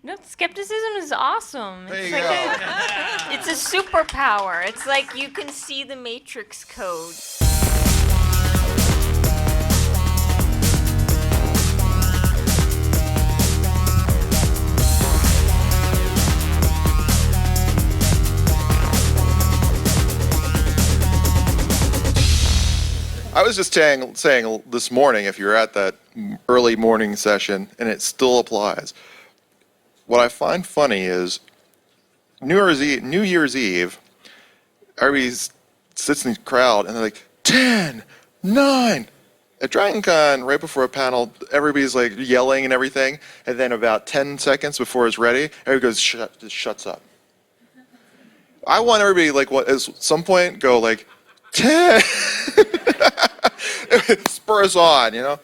No, skepticism is awesome. There It's you like go. it's a superpower. It's like you can see the matrix code. I was just saying this morning, if you're at that early morning session, and it still applies, what I find funny is New Year's Eve, everybody sits in the crowd and they're like, 10, 9. At DragonCon, right before a panel, everybody's like yelling and everything, and then about 10 seconds before it's ready, everybody goes, just shuts up. I want everybody, like, at some point, go like, 10. Spur us on,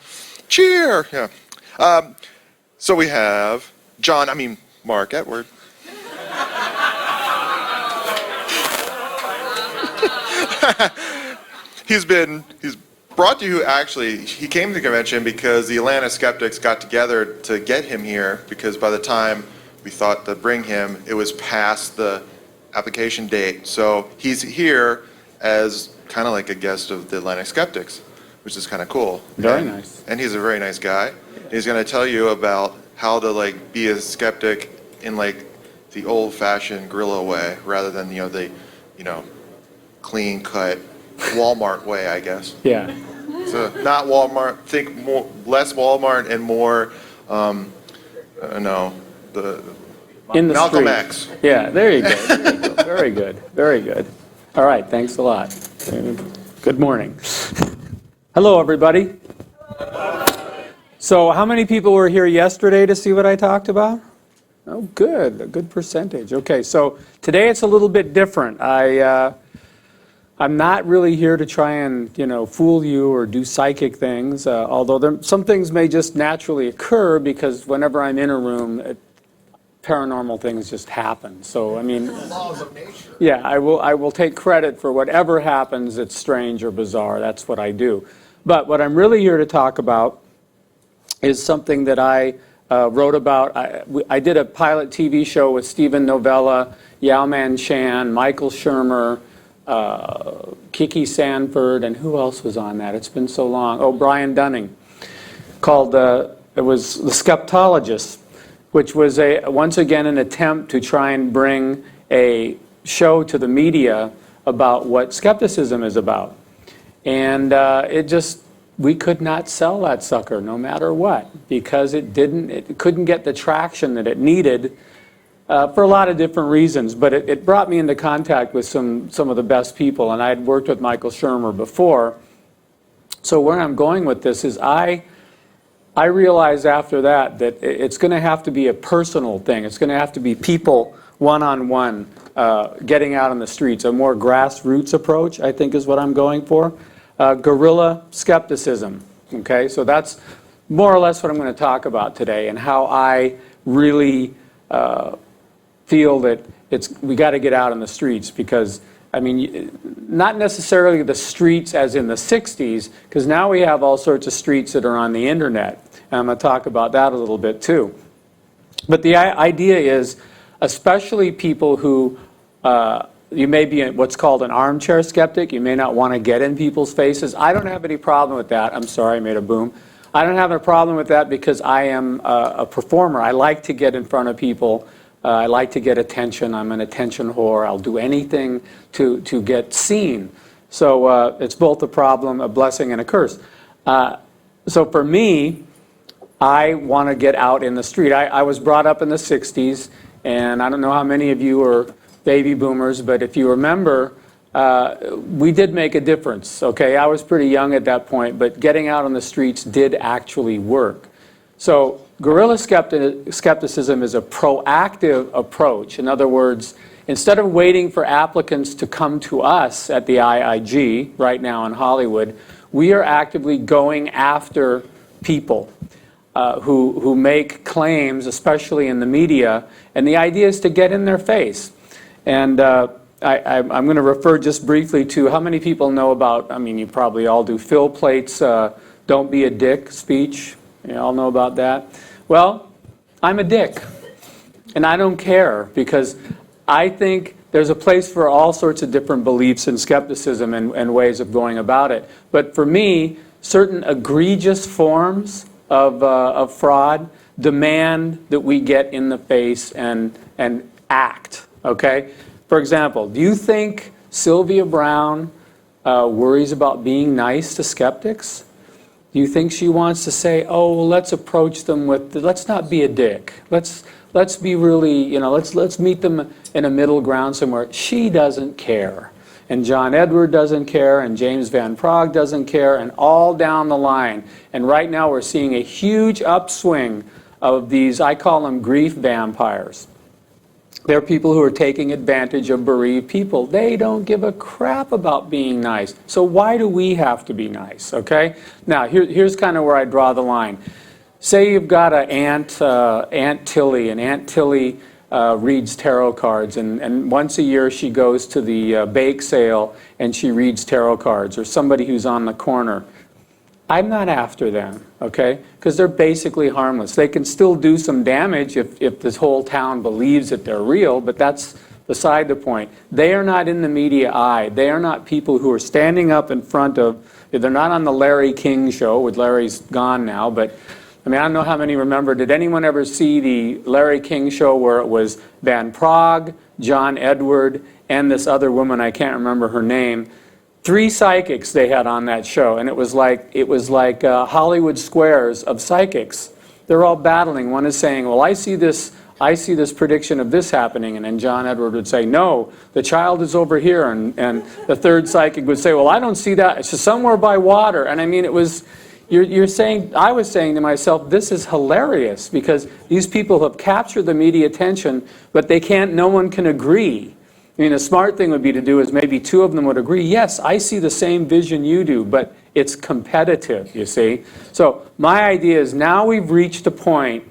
Cheer. Yeah. So we have Mark Edward. He's brought to you, actually, he came to the convention because the Atlanta Skeptics got together to get him here, because by the time we thought to bring him, it was past the application date. So he's here as kind of like a guest of the Atlanta Skeptics, which is kind of cool. Very nice. And he's a very nice guy. He's going to tell you about how to be a skeptic in the old-fashioned guerrilla way, rather than the clean-cut Walmart way, I guess. Yeah. So not Walmart. Think less Walmart and more, In the Malcolm street. X. Yeah, there you go. Very good. Very good. All right, thanks a lot. Good morning. Hello, everybody. So how many people were here yesterday to see what I talked about? Oh, good. A good percentage. Okay, so today it's a little bit different. I'm not really here to try and, fool you or do psychic things, although some things may just naturally occur because whenever I'm in a room, paranormal things just happen. So, Laws of nature. yeah, I will take credit for whatever happens that's strange or bizarre. That's what I do. But what I'm really here to talk about is something that I wrote about. I did a pilot TV show with Stephen Novella, Yao Man Chan, Michael Shermer, Kiki Sanford, and who else was on that? It's been so long. Oh, Brian Dunning, called it was The Skeptologist, which was once again an attempt to try and bring a show to the media about what skepticism is about. And we could not sell that sucker no matter what, because it couldn't get the traction that it needed for a lot of different reasons. But it brought me into contact with some of the best people, and I had worked with Michael Shermer before. So where I'm going with this is I realized after that it's going to have to be a personal thing. It's going to have to be people one-on-one getting out on the streets. A more grassroots approach, I think, is what I'm going for. Guerrilla skepticism. Okay, so that's more or less what I'm going to talk about today, and how I really feel that we got to get out on the streets, because not necessarily the streets as in the 60s, because now we have all sorts of streets that are on the internet, and I'm going to talk about that a little bit too. But the idea is, especially people who you may be what's called an armchair skeptic. You may not want to get in people's faces. I don't have any problem with that. I'm sorry, I made a boom. I don't have a problem with that because I am a performer. I like to get in front of people. I like to get attention. I'm an attention whore. I'll do anything to get seen. So it's both a problem, a blessing, and a curse. So for me, I want to get out in the street. I was brought up in the 60s, and I don't know how many of you are baby boomers, but if you remember, we did make a difference. Okay, I was pretty young at that point, but getting out on the streets did actually work. So guerrilla skepticism is a proactive approach. In other words, instead of waiting for applicants to come to us at the IIG right now in Hollywood, we are actively going after people who make claims, especially in the media, and the idea is to get in their face. And I'm going to refer just briefly to how many people know about, you probably all do, Phil Plate's Don't Be a Dick speech. You all know about that? Well, I'm a dick. And I don't care, because I think there's a place for all sorts of different beliefs in skepticism and ways of going about it. But for me, certain egregious forms of fraud demand that we get in the face and act, okay? For example, do you think Sylvia Browne worries about being nice to skeptics? Do you think she wants to say, oh, well, let's approach them with, let's not be a dick. Let's be really, let's meet them in a middle ground somewhere. She doesn't care. And John Edward doesn't care, and James Van Praagh doesn't care, and all down the line. And right now we're seeing a huge upswing of these, I call them grief vampires. They're people who are taking advantage of bereaved people. They don't give a crap about being nice. So why do we have to be nice, okay? Now, here's kind of where I draw the line. Say you've got an Aunt Tilly, and Aunt Tilly reads tarot cards, and once a year she goes to the bake sale and she reads tarot cards, or somebody who's on the corner. I'm not after them, okay? Because they're basically harmless. They can still do some damage if this whole town believes that they're real, but that's beside the point. They are not in the media eye. They are not people who are standing up in front of, they're not on the Larry King show, with Larry's gone now, but I mean, I don't know how many remember. Did anyone ever see the Larry King show where it was Van Praagh, John Edward, and this other woman, I can't remember her name? 3 psychics they had on that show, and it was like Hollywood Squares of psychics. They're all battling. One is saying, well, I see this prediction of this happening, and then John Edward would say, no, the child is over here, and the third psychic would say, well, I don't see that. It's just somewhere by water. And I mean, it was, you're saying, I was saying to myself, this is hilarious, because these people have captured the media attention, but no one can agree. I mean, a smart thing would be to do is maybe 2 of them would agree, yes, I see the same vision you do, but it's competitive, you see. So my idea is now we've reached a point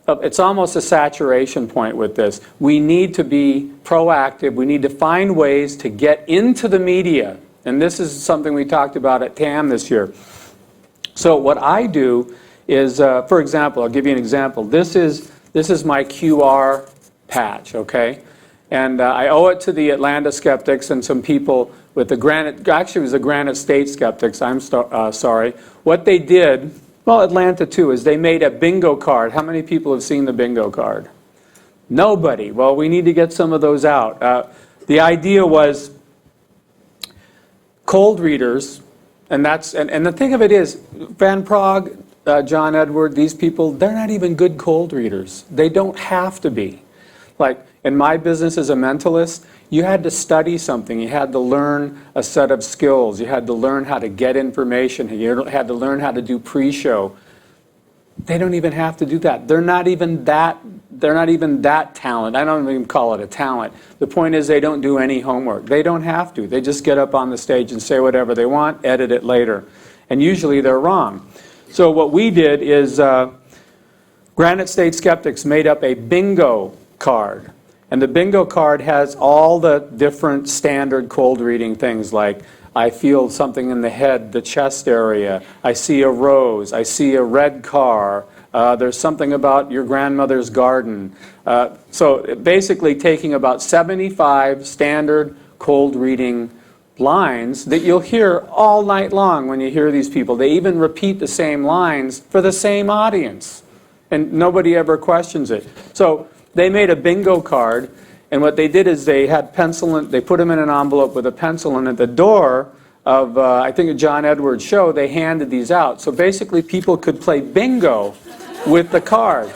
of, it's almost a saturation point with this. We need to be proactive. We need to find ways to get into the media. And this is something we talked about at TAM this year. So what I do is, for example, I'll give you an example. This is my QR patch, okay? And I owe it to the Atlanta Skeptics and some people with the Granite, actually it was the Granite State Skeptics, I'm sorry. What they did, well, Atlanta too, is they made a bingo card. How many people have seen the bingo card? Nobody. Well, we need to get some of those out. The idea was cold readers, and the thing of it is, Van Praagh, John Edward, these people, they're not even good cold readers. They don't have to be. Like, in my business as a mentalist, you had to study something. You had to learn a set of skills. You had to learn how to get information. You had to learn how to do pre-show. They don't even have to do that. They're not even that talent. I don't even call it a talent. The point is they don't do any homework. They don't have to. They just get up on the stage and say whatever they want, edit it later. And usually they're wrong. So what we did is Granite State Skeptics made up a bingo card. And the bingo card has all the different standard cold reading things, like I feel something in the head, the chest area, I see a rose, I see a red car, there's something about your grandmother's garden. So basically taking about 75 standard cold reading lines that you'll hear all night long when you hear these people. They even repeat the same lines for the same audience, and nobody ever questions it. So they made a bingo card, and what they did is they had pencil, they put them in an envelope with a pencil, and at the door of, I think, a John Edwards show, they handed these out. So basically people could play bingo with the card.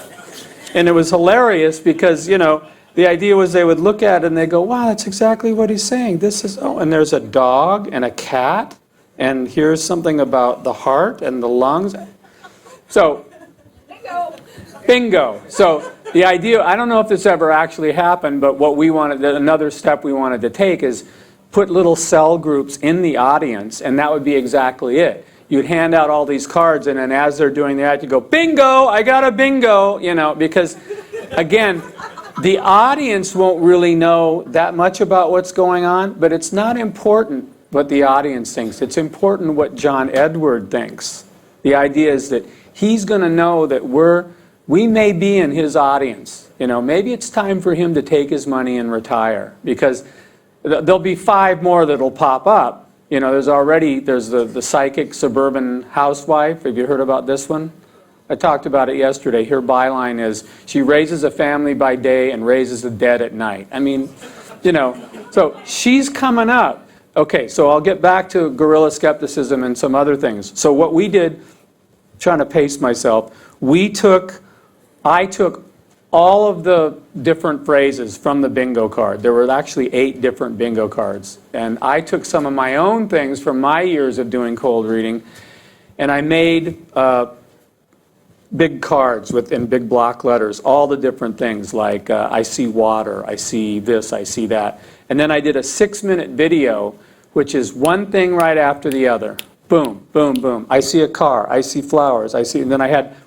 And it was hilarious because, you know, the idea was they would look at it and they go, wow, that's exactly what he's saying. This is, oh, and there's a dog and a cat, and here's something about the heart and the lungs. So, bingo. So the idea, I don't know if this ever actually happened, but what we wanted, another step we wanted to take is put little cell groups in the audience, and that would be exactly it. You'd hand out all these cards, and then as they're doing that, you go, bingo, I got a bingo, you know, because, again, the audience won't really know that much about what's going on, but it's not important what the audience thinks. It's important what John Edward thinks. The idea is that he's going to know that we're we may be in his audience. You know, maybe it's time for him to take his money and retire, because there'll be 5 more that'll pop up. You know, there's the psychic suburban housewife. Have you heard about this one? I talked about it yesterday. Her byline is, she raises a family by day and raises the dead at night. I mean, you know, so she's coming up. Okay, so I'll get back to guerrilla skepticism and some other things. So what we did, trying to pace myself, I took all of the different phrases from the bingo card. There were actually 8 different bingo cards. And I took some of my own things from my years of doing cold reading, and I made big cards in big block letters, all the different things, like I see water, I see this, I see that. And then I did a 6-minute video, which is one thing right after the other. Boom, boom, boom. I see a car, I see flowers, I see, and then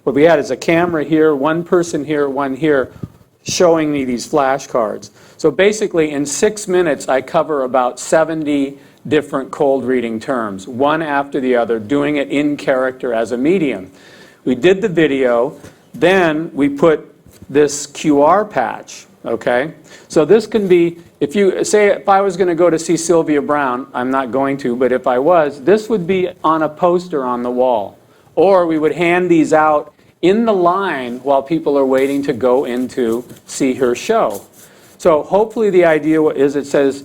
what we had is a camera here, one person here, one here, showing me these flashcards. So basically in 6 minutes I cover about 70 different cold reading terms, one after the other, doing it in character as a medium. We did the video, then we put this QR patch, okay? So this can be, if I was going to go to see Sylvia Browne, I'm not going to, but if I was, this would be on a poster on the wall. Or we would hand these out in the line while people are waiting to go in to see her show. So hopefully the idea is it says,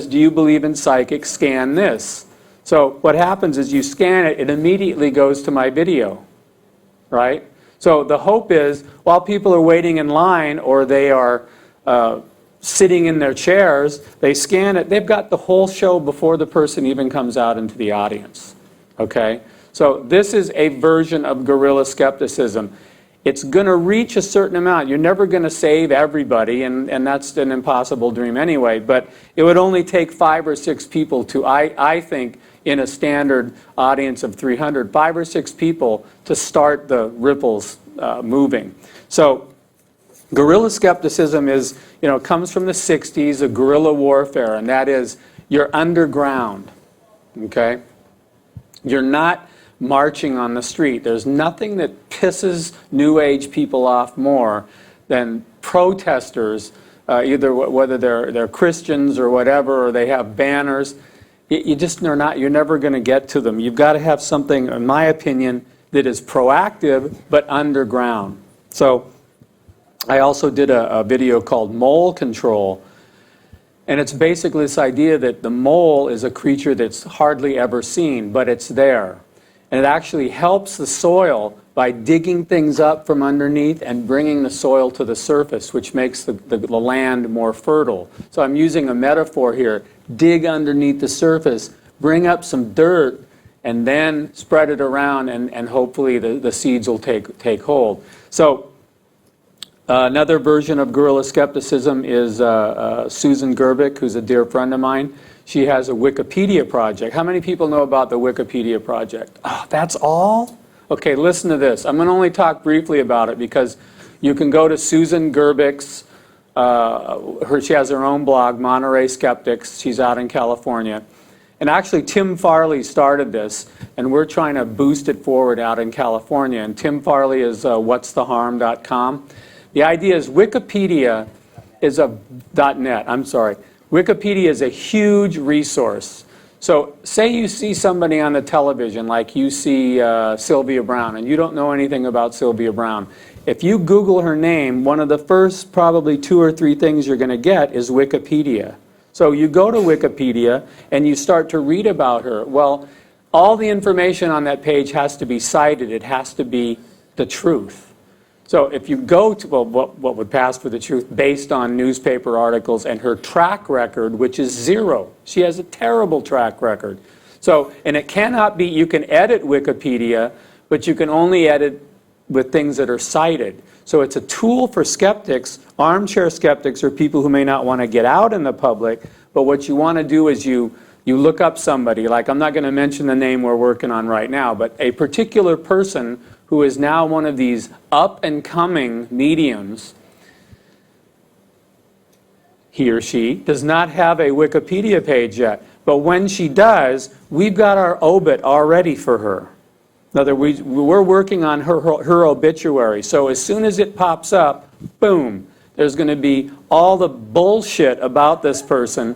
do you believe in psychics? Scan this. So what happens is you scan it, it immediately goes to my video, right? So the hope is, while people are waiting in line or they are sitting in their chairs, they scan it, they've got the whole show before the person even comes out into the audience, okay? So this is a version of guerrilla skepticism. It's going to reach a certain amount. You're never going to save everybody, and that's an impossible dream anyway, but it would only take 5 or 6 people to, I think, in a standard audience of 300, 5 or 6 people to start the ripples moving. So guerrilla skepticism is, comes from the 60s, a guerrilla warfare, and that is you're underground, okay? You're not marching on the street. There's nothing that pisses New Age people off more than protesters, either whether they're Christians or whatever, or they have banners. You're never going to get to them. You've got to have something, in my opinion, that is proactive but underground. So I also did a video called Mole Control, and it's basically this idea that the mole is a creature that's hardly ever seen, but it's there. And it actually helps the soil by digging things up from underneath and bringing the soil to the surface, which makes the land more fertile. So I'm using a metaphor here. Dig underneath the surface, bring up some dirt, and then spread it around, and hopefully the seeds will take hold. So another version of guerrilla skepticism is Susan Gerbic, who's a dear friend of mine. She has a Wikipedia project. How many people know about the Wikipedia project? Oh, that's all? Okay, listen to this. I'm going to only talk briefly about it because you can go to Susan Gerbic's, she has her own blog, Monterey Skeptics. She's out in California. And actually, Tim Farley started this, and we're trying to boost it forward out in California. And Tim Farley is whatstheharm.com. The idea is Wikipedia is .net, I'm sorry. Wikipedia is a huge resource. So say you see somebody on the television, like you see Sylvia Browne, and you don't know anything about Sylvia Browne. If you Google her name, one of the first probably 2 or 3 things you're going to get is Wikipedia. So you go to Wikipedia and you start to read about her. Well, all the information on that page has to be cited. It has to be the truth. So if you go to, well, what would pass for the truth based on newspaper articles and her track record, which is 0. She has a terrible track record. So, and it cannot be, you can edit Wikipedia, but you can only edit with things that are cited. So it's a tool for skeptics, armchair skeptics, or people who may not want to get out in the public, but what you want to do is you look up somebody, like I'm not going to mention the name we're working on right now, but a particular person who is now one of these up-and-coming mediums, he or she does not have a Wikipedia page yet. But when she does, we've got our obit already for her. In other words, we're working on her obituary. So as soon as it pops up, boom, there's going to be all the bullshit about this person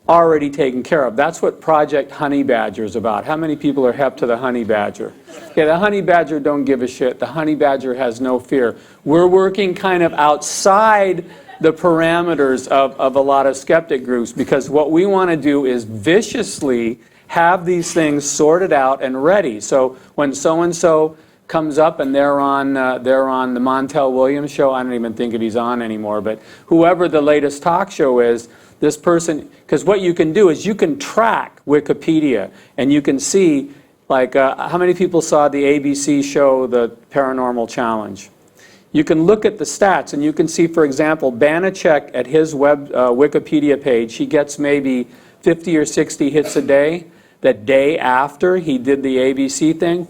already taken care of. That's what Project Honey Badger is about. How many people are hep to the Honey Badger? Yeah, the Honey Badger don't give a shit. The Honey Badger has no fear. We're working kind of outside the parameters of a lot of skeptic groups, because what we want to do is viciously have these things sorted out and ready. So when so-and-so comes up and they're on the Montel Williams show, I don't even think if he's on anymore, but whoever the latest talk show is, this person, because what you can do is you can track Wikipedia and you can see, like, how many people saw the ABC show, The Paranormal Challenge? You can look at the stats and you can see, for example, Banachek at his Wikipedia page, he gets maybe 50 or 60 hits a day. The day after he did the ABC thing,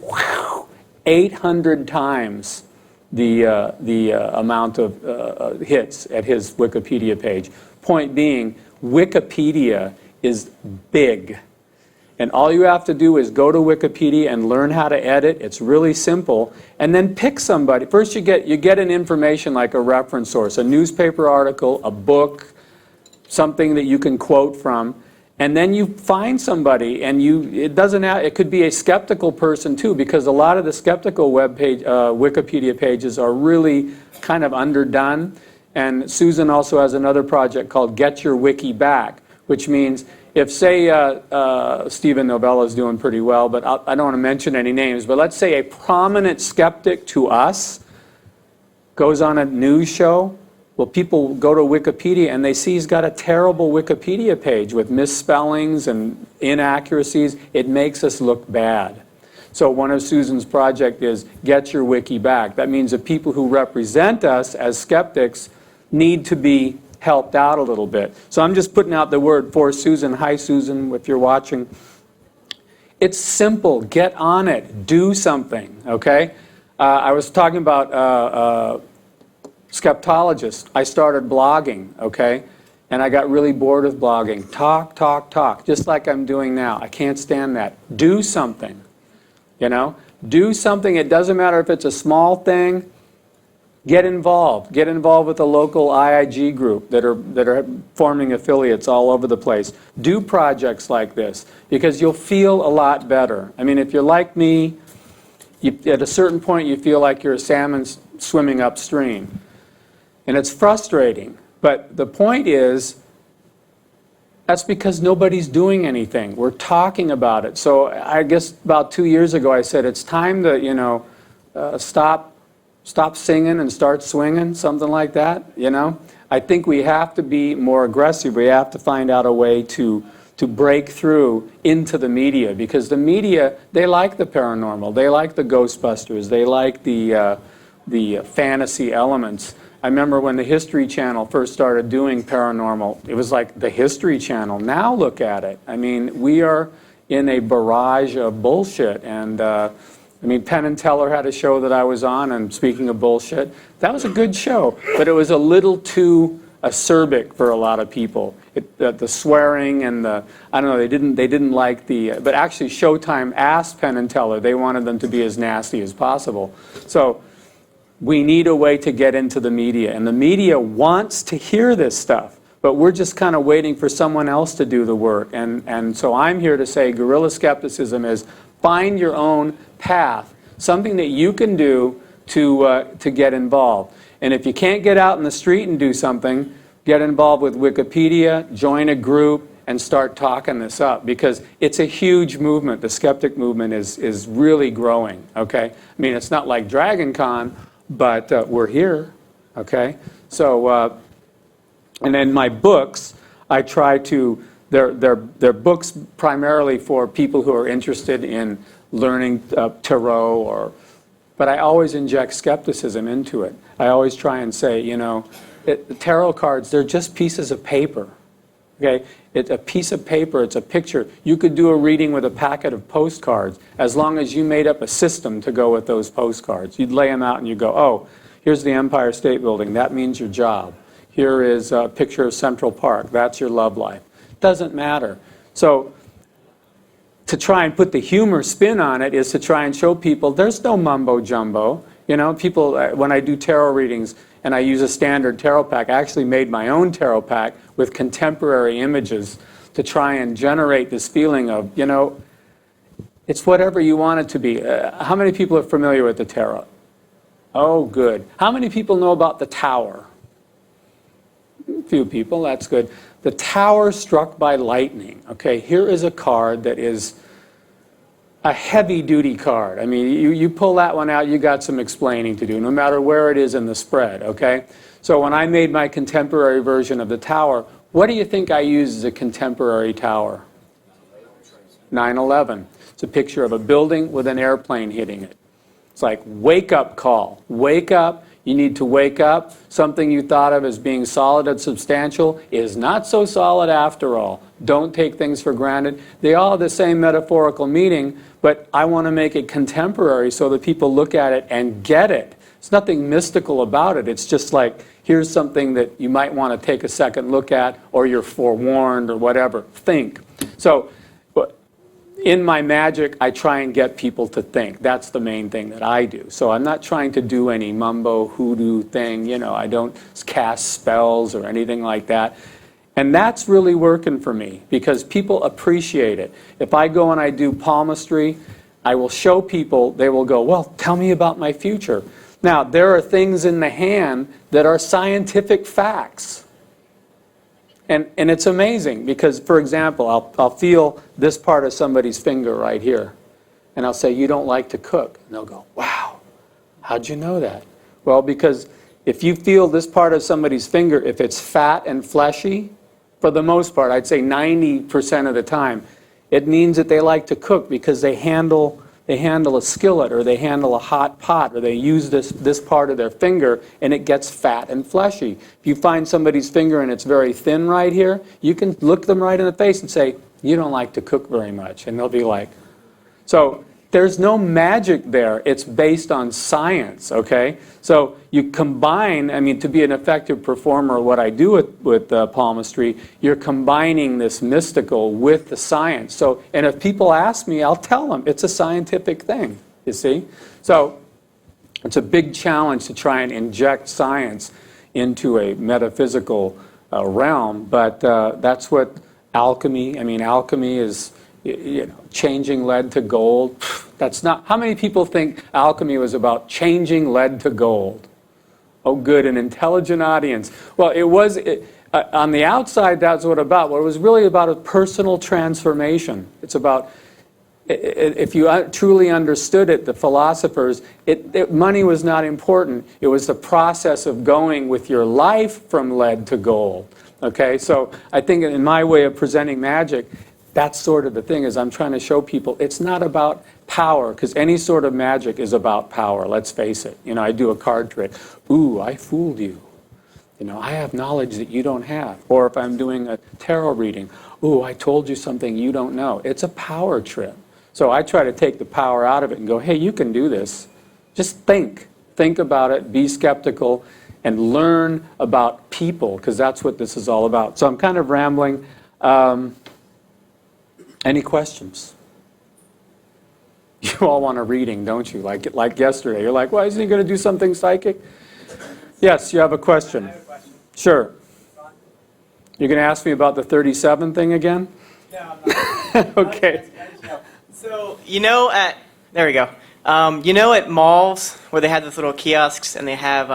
800 times the amount of hits at his Wikipedia page. Point being, Wikipedia is big. And all you have to do is go to Wikipedia and learn how to edit. It's really simple. And then pick somebody. First you get an information like a reference source, a newspaper article, a book, something that you can quote from. And then you find somebody, and it could be a skeptical person too, because a lot of the skeptical Wikipedia pages are really kind of underdone. And Susan also has another project called Get Your Wiki Back, which means if, say, Stephen Novella is doing pretty well, but I don't want to mention any names, but let's say a prominent skeptic to us goes on a news show. Well, people go to Wikipedia and they see he's got a terrible Wikipedia page with misspellings and inaccuracies. It makes us look bad. So one of Susan's projects is Get Your Wiki Back. That means the people who represent us as skeptics need to be helped out a little bit. So I'm just putting out the word for Susan. Hi, Susan, if you're watching. It's simple. Get on it. Do something, okay? I was talking about Skeptologist. I started blogging, okay? And I got really bored of blogging. Talk, talk, talk, just like I'm doing now. I can't stand that. Do something, you know? Do something. It doesn't matter if it's a small thing. Get involved. Get involved with a local IIG group that are forming affiliates all over the place. Do projects like this because you'll feel a lot better. I mean, if you're like me, at a certain point you feel like you're a salmon swimming upstream. And it's frustrating. But the point is, that's because nobody's doing anything. We're talking about it. So I guess about 2 years ago I said it's time to, you know, stop singing and start swinging, something like that, you know. I think we have to be more aggressive. We have to find out a way to break through into the media, because the media, they like the paranormal, they like the Ghostbusters, they like the fantasy elements. I remember when the History Channel first started doing paranormal, it was like the History Channel. Now look at it. I mean, we are in a barrage of bullshit, and I mean, Penn and Teller had a show that I was on, and speaking of bullshit, that was a good show, but it was a little too acerbic for a lot of people. The swearing and I don't know, they didn't like but actually Showtime asked Penn and Teller, they wanted them to be as nasty as possible. So we need a way to get into the media, and the media wants to hear this stuff, but we're just kind of waiting for someone else to do the work. And so I'm here to say guerrilla skepticism is find your own path, something that you can do to get involved. And if you can't get out in the street and do something, get involved with Wikipedia, join a group, and start talking this up, because it's a huge movement. The skeptic movement is really growing, okay? I mean, it's not like Dragon Con, but we're here, okay? So, and then my books, I try to, they're books primarily for people who are interested in learning tarot, but I always inject skepticism into it. I always try and say, you know, tarot cards, they're just pieces of paper, okay? It's a piece of paper, it's a picture. You could do a reading with a packet of postcards as long as you made up a system to go with those postcards. You'd lay them out and you go, oh, here's the Empire State Building, that means your job. Here is a picture of Central Park, that's your love life. Doesn't matter. So to try and put the humor spin on it is to try and show people there's no mumbo jumbo. You know, people, when I do tarot readings and I use a standard tarot pack, I actually made my own tarot pack with contemporary images to try and generate this feeling of, you know, it's whatever you want it to be. How many people are familiar with the tarot? Oh, good. How many people know about the Tower? A few people, that's good. The Tower struck by lightning. Okay, here is a card that is a heavy-duty card. I mean, you pull that one out, you got some explaining to do, no matter where it is in the spread, okay? So when I made my contemporary version of the Tower, what do you think I used as a contemporary tower? 9/11. It's a picture of a building with an airplane hitting it. It's like, wake-up call. Wake up. You need to wake up. Something you thought of as being solid and substantial is not so solid after all. Don't take things for granted. They all have the same metaphorical meaning, but I want to make it contemporary so that people look at it and get it. There's nothing mystical about it. It's just like, here's something that you might want to take a second look at, or you're forewarned, or whatever. Think. So in my magic, I try and get people to think. That's the main thing that I do. So I'm not trying to do any mumbo hoodoo thing. You know, I don't cast spells or anything like that. And that's really working for me because people appreciate it. If I go and I do palmistry, I will show people, they will go, well, tell me about my future. Now, there are things in the hand that are scientific facts. And it's amazing because, for example, I'll feel this part of somebody's finger right here. And I'll say, you don't like to cook. And they'll go, wow, how'd you know that? Well, because if you feel this part of somebody's finger, if it's fat and fleshy, for the most part, I'd say 90% of the time, it means that they like to cook because they handle a skillet or they handle a hot pot or they use this part of their finger and it gets fat and fleshy. If you find somebody's finger and it's very thin right here, you can look them right in the face and say, you don't like to cook very much. And they'll be like, so there's no magic there. It's based on science, okay? So you combine, I mean, to be an effective performer, what I do with palmistry, you're combining this mystical with the science. So, and if people ask me, I'll tell them it's a scientific thing, you see? So it's a big challenge to try and inject science into a metaphysical realm, but that's what alchemy, I mean, alchemy is, you know, changing lead to gold. That's not, how many people think alchemy was about changing lead to gold? Oh, good, an intelligent audience. Well, it was, on the outside, that's what about. Well, it was really about a personal transformation. It's about, if you truly understood it, the philosophers, money was not important. It was the process of going with your life from lead to gold. Okay, so I think in my way of presenting magic, that's sort of the thing, is I'm trying to show people it's not about power, because any sort of magic is about power, let's face it. You know, I do a card trick. Ooh, I fooled you. You know, I have knowledge that you don't have. Or if I'm doing a tarot reading, ooh, I told you something you don't know. It's a power trip. So I try to take the power out of it and go, hey, you can do this. Just think. Think about it, be skeptical, and learn about people, because that's what this is all about. So I'm kind of rambling. Any questions? You all want a reading, don't you? Like yesterday. You're like, well, isn't he going to do something psychic? Yes, you have a question. I have a question. Sure. You're going to ask me about the 37 thing again? No, I'm not. Okay. So, you know there we go. You know at malls where they have those little kiosks and they have...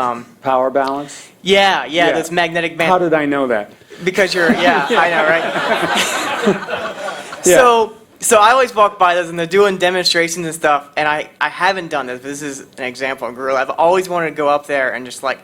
Power balance? Yeah, those magnetic bands. How did I know that? Because you're, I know, right? Yeah. So I always walk by those and they're doing demonstrations and stuff, and I haven't done this, but this is an example of Guerrilla. I've always wanted to go up there and just like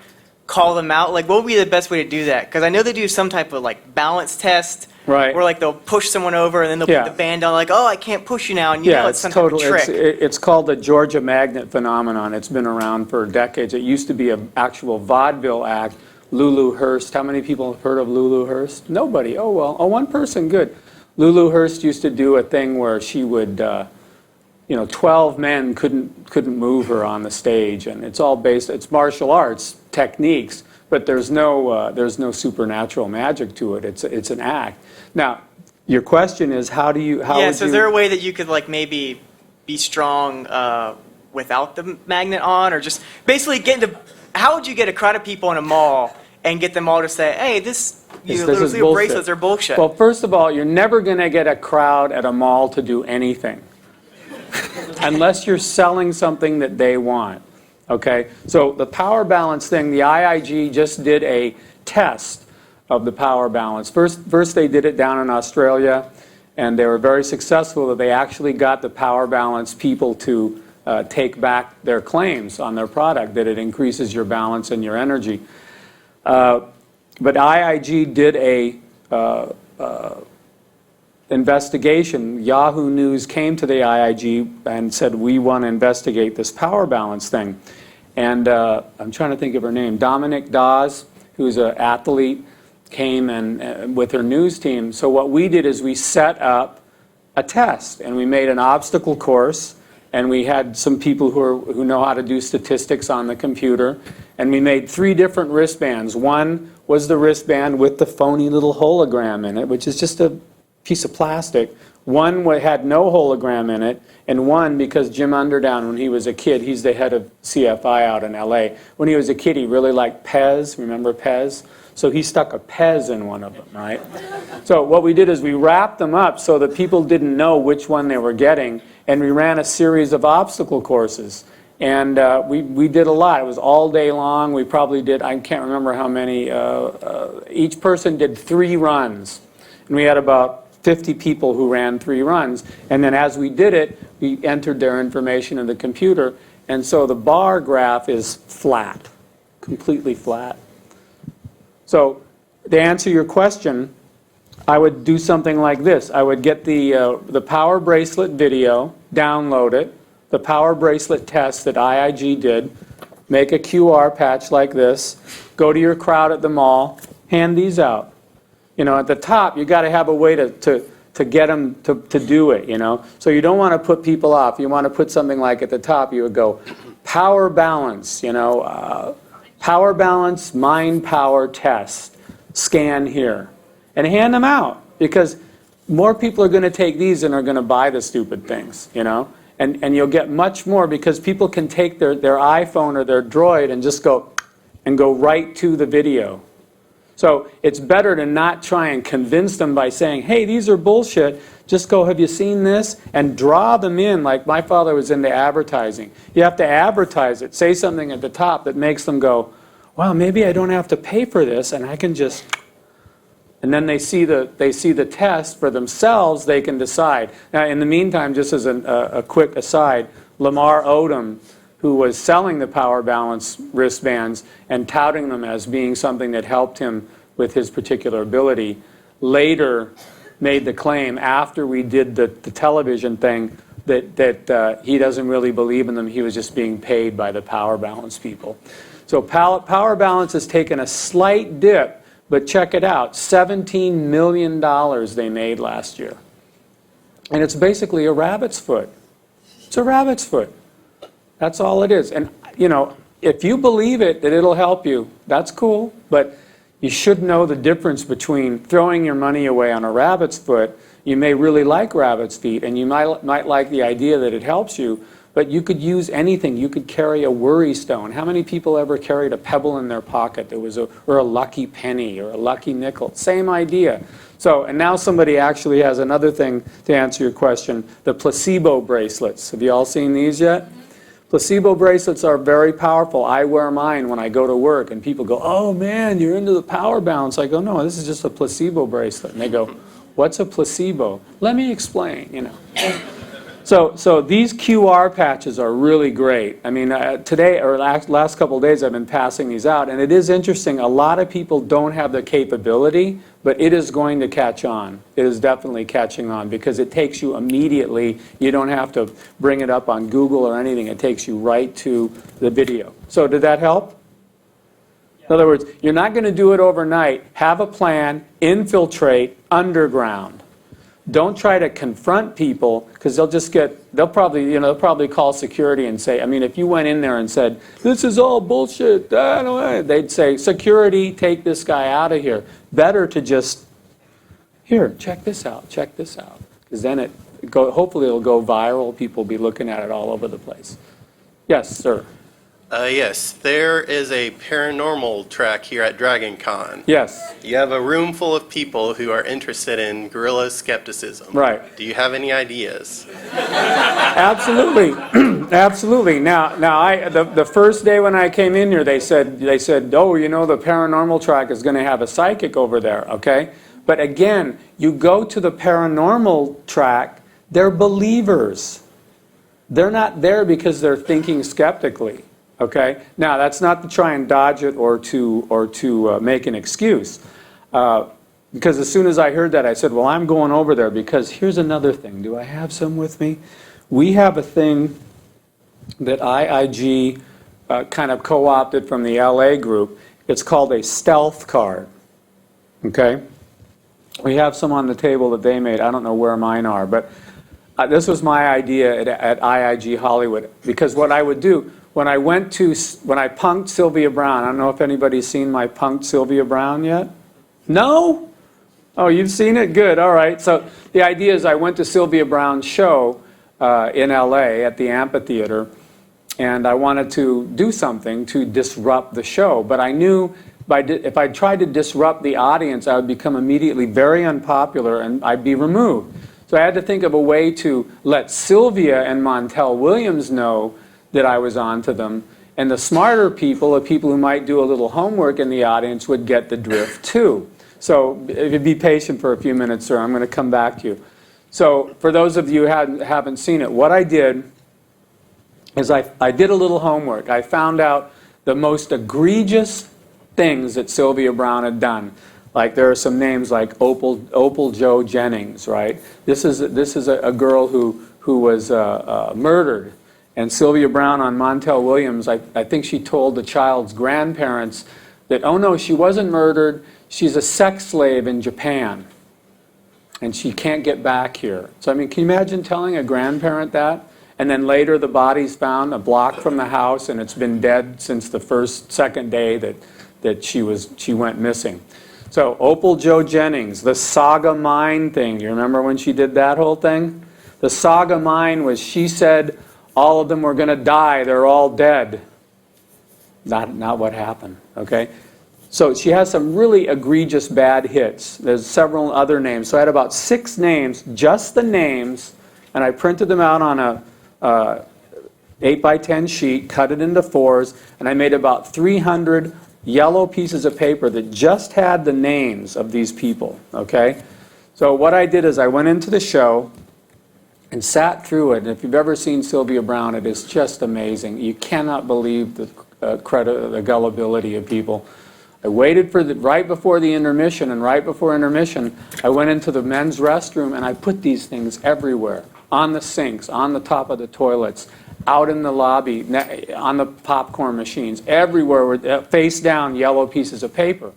call them out. Like, what would be the best way to do that? Because I know they do some type of like balance test, right? Where like they'll push someone over and then they'll put the band on, like, oh, I can't push you now, and you know it's some type of trick. It's called the Georgia magnet phenomenon. It's been around for decades. It used to be an actual vaudeville act. Lulu Hurst. How many people have heard of Lulu Hurst? Nobody. Oh well. Oh, one person. Good. Lulu Hurst used to do a thing where she would, 12 men couldn't move her on the stage, and it's all based. It's martial arts techniques, but there's no supernatural magic to it. It's an act. Now, Your question is, how would So you... is there a way that you could like maybe be strong without the magnet on, or just basically how would you get a crowd of people in a mall and get them all to say, hey, This little is bullshit. bracelets are bullshit? Well, first of all, you're never going to get a crowd at a mall to do anything unless you're selling something that they want. Okay? So the power balance thing, the IIG just did a test of the power balance. First they did it down in Australia, and they were very successful. They actually got the power balance people to take back their claims on their product, that it increases your balance and your energy. But IIG did a investigation. Yahoo News came to the IIG and said, we want to investigate this power balance thing. And I'm trying to think of her name. Dominic Dawes, who's an athlete, came and with her news team. So what we did is we set up a test, and we made an obstacle course, and we had some people who know how to do statistics on the computer, and we made 3 different wristbands. One was the wristband with the phony little hologram in it, which is just a piece of plastic. One had no hologram in it, and one, because Jim Underdown, when he was a kid, he's the head of CFI out in LA. When he was a kid, he really liked Pez. Remember Pez? So he stuck a Pez in one of them, right? So what we did is we wrapped them up so that people didn't know which one they were getting, and we ran a series of obstacle courses. And we did a lot. It was all day long. We probably did, I can't remember how many, each person did 3 runs. And we had about 50 people who ran 3 runs. And then as we did it, we entered their information in the computer. And so the bar graph is flat, completely flat. So to answer your question, I would do something like this. I would get the power bracelet video, download it, the power bracelet test that IIG did, make a QR patch like this, go to your crowd at the mall, hand these out. You know, at the top, you got to have a way to get them to do it, you know. So you don't want to put people off. You want to put something like at the top, you would go, power balance, you know, power balance, mind power test, scan here. And hand them out, because more people are going to take these than are going to buy the stupid things, you know. And you'll get much more, because people can take their iPhone or their Droid and just go right to the video. So it's better to not try and convince them by saying, hey, these are bullshit. Just go, have you seen this? And draw them in, like my father was into advertising. You have to advertise it. Say something at the top that makes them go, wow, maybe I don't have to pay for this, and I can just... And then they see the test for themselves, they can decide. Now, in the meantime, just as a quick aside, Lamar Odom, who was selling the power balance wristbands and touting them as being something that helped him with his particular ability, later made the claim, after we did the television thing, that he doesn't really believe in them. He was just being paid by the power balance people. So power balance has taken a slight dip. But check it out, $17 million they made last year. And it's basically a rabbit's foot. It's a rabbit's foot. That's all it is. And, you know, if you believe it, that it'll help you, that's cool. But you should know the difference between throwing your money away on a rabbit's foot. You may really like rabbit's feet, and you might like the idea that it helps you. But you could use anything. You could carry a worry stone. How many people ever carried a pebble in their pocket that was or a lucky penny or a lucky nickel? Same idea. So, and now somebody actually has another thing to answer your question, the placebo bracelets. Have you all seen these yet? Placebo bracelets are very powerful. I wear mine when I go to work, and people go, oh man, you're into the power balance. I go, no, this is just a placebo bracelet. And they go, what's a placebo? Let me explain, you know. So these QR patches are really great. I mean, today, or last couple of days, I've been passing these out, and it is interesting. A lot of people don't have the capability, but it is going to catch on. It is definitely catching on, because it takes you immediately. You don't have to bring it up on Google or anything. It takes you right to the video. So did that help? In other words, you're not going to do it overnight. Have a plan, infiltrate, underground. Don't try to confront people, because they'll probably call security and say, I mean, if you went in there and said, this is all bullshit, they'd say, security, take this guy out of here. Better to just, here, check this out, check this out. Because then hopefully it'll go viral. People will be looking at it all over the place. Yes, sir. Yes, there is a paranormal track here at Dragon Con. Yes. You have a room full of people who are interested in guerrilla skepticism. Right. Do you have any ideas? Absolutely, absolutely. Now, the first day when I came in here, they said, oh, you know, the paranormal track is going to have a psychic over there, okay? But again, you go to the paranormal track, they're believers. They're not there because they're thinking skeptically, okay? Now, that's not to try and dodge it or to make an excuse. Because as soon as I heard that, I said, well, I'm going over there because here's another thing. Do I have some with me? We have a thing that IIG kind of co-opted from the LA group. It's called a stealth card, okay? We have some on the table that they made. I don't know where mine are, but this was my idea at IIG Hollywood. Because what I would do, when I punked Sylvia Browne, I don't know if anybody's seen my punked Sylvia Browne yet? No? Oh, you've seen it? Good, all right. So the idea is I went to Sylvia Browne's show in LA at the amphitheater, and I wanted to do something to disrupt the show. But I knew if I tried to disrupt the audience, I would become immediately very unpopular and I'd be removed. So I had to think of a way to let Sylvia and Montel Williams know that I was on to them. And the smarter people, the people who might do a little homework in the audience, would get the drift too. So if you'd be patient for a few minutes, sir, I'm going to come back to you. So for those of you who haven't seen it, what I did is I did a little homework. I found out the most egregious things that Sylvia Browne had done. Like there are some names like Opal Jo Jennings, right? This is a girl who was murdered. And Sylvia Browne on Montel Williams, I think she told the child's grandparents that, oh no, she wasn't murdered. She's a sex slave in Japan. And she can't get back here. So I mean, can you imagine telling a grandparent that? And then later the body's found a block from the house and it's been dead since the second day that she went missing. So Opal Jo Jennings, the Saga Mine thing. You remember when she did that whole thing? The Saga Mine was, she said all of them were going to die. They're all dead. Not what happened, okay? So she has some really egregious bad hits. There's several other names. So I had about 6 names, just the names, and I printed them out on a 8x10 sheet, cut it into 4s, and I made about 300 yellow pieces of paper that just had the names of these people, okay? So what I did is I went into the show and sat through it. And if you've ever seen Sylvia Browne, it is just amazing. You cannot believe the gullibility of people. I waited for right before the intermission, and right before intermission, I went into the men's restroom and I put these things everywhere, on the sinks, on the top of the toilets, out in the lobby, on the popcorn machines, everywhere with face down yellow pieces of paper.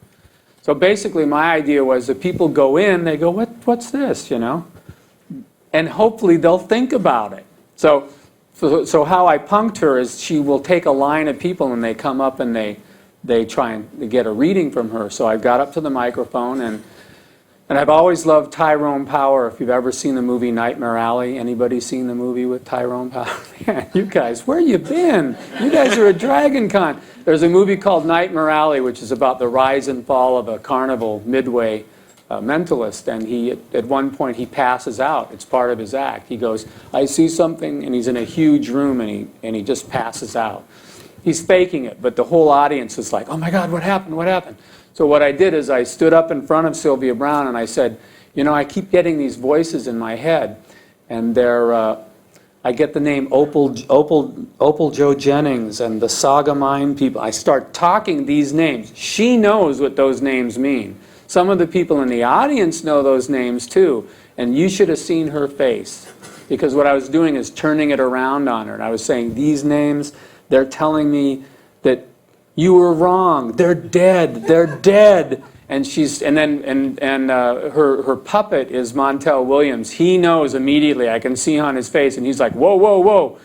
So basically my idea was that people go in, they go, what's this, you know? And hopefully they'll think about it. So how I punked her is she will take a line of people and they come up and they try and get a reading from her. So I got up to the microphone and I've always loved Tyrone Power. If you've ever seen the movie Nightmare Alley, anybody seen the movie with Tyrone Power? Man, you guys, where you been? You guys are at Dragon Con. There's a movie called Nightmare Alley, which is about the rise and fall of a carnival midway mentalist, and at one point he passes out. It's part of his act. He goes, I see something, and he's in a huge room and he just passes out. He's faking it, but the whole audience is like, oh my God, what happened, what happened? So what I did is I stood up in front of Sylvia Browne and I said, you know, I keep getting these voices in my head, and I get the name Opal Jo Jennings and the Saga Mine people. I start talking these names. She knows what those names mean. Some of the people in the audience know those names too, and you should have seen her face, because what I was doing is turning it around on her, and I was saying, these names, they're telling me that you were wrong. They're dead. They're dead. And her puppet is Montel Williams. He knows immediately. I can see on his face, and he's like, whoa, whoa, whoa.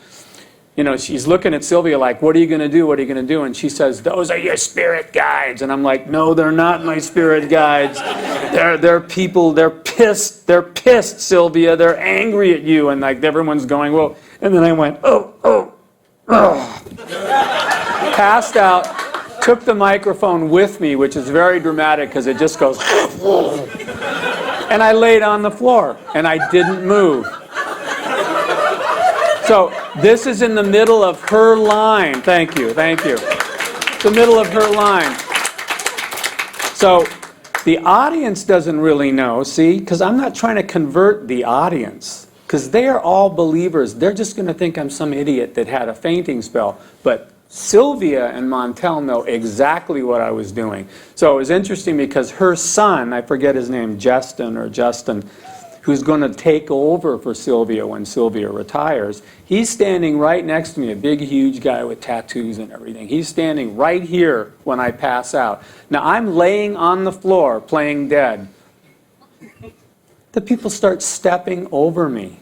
You know, she's looking at Sylvia like, what are you going to do? What are you going to do? And she says, those are your spirit guides. And I'm like, no, they're not my spirit guides. they're people, they're pissed, Sylvia, they're angry at you, and like everyone's going, well, and then I went, oh. Passed out, took the microphone with me, which is very dramatic because it just goes, and I laid on the floor, and I didn't move. So this is in the middle of her line. Thank you. The middle of her line. So the audience doesn't really know, see, because I'm not trying to convert the audience, because they are all believers. They're just going to think I'm some idiot that had a fainting spell. But Sylvia and Montel know exactly what I was doing. So it was interesting because her son, I forget his name, Justin, who's going to take over for Sylvia when Sylvia retires, he's standing right next to me, a big, huge guy with tattoos and everything. He's standing right here when I pass out. Now, I'm laying on the floor playing dead. The people start stepping over me.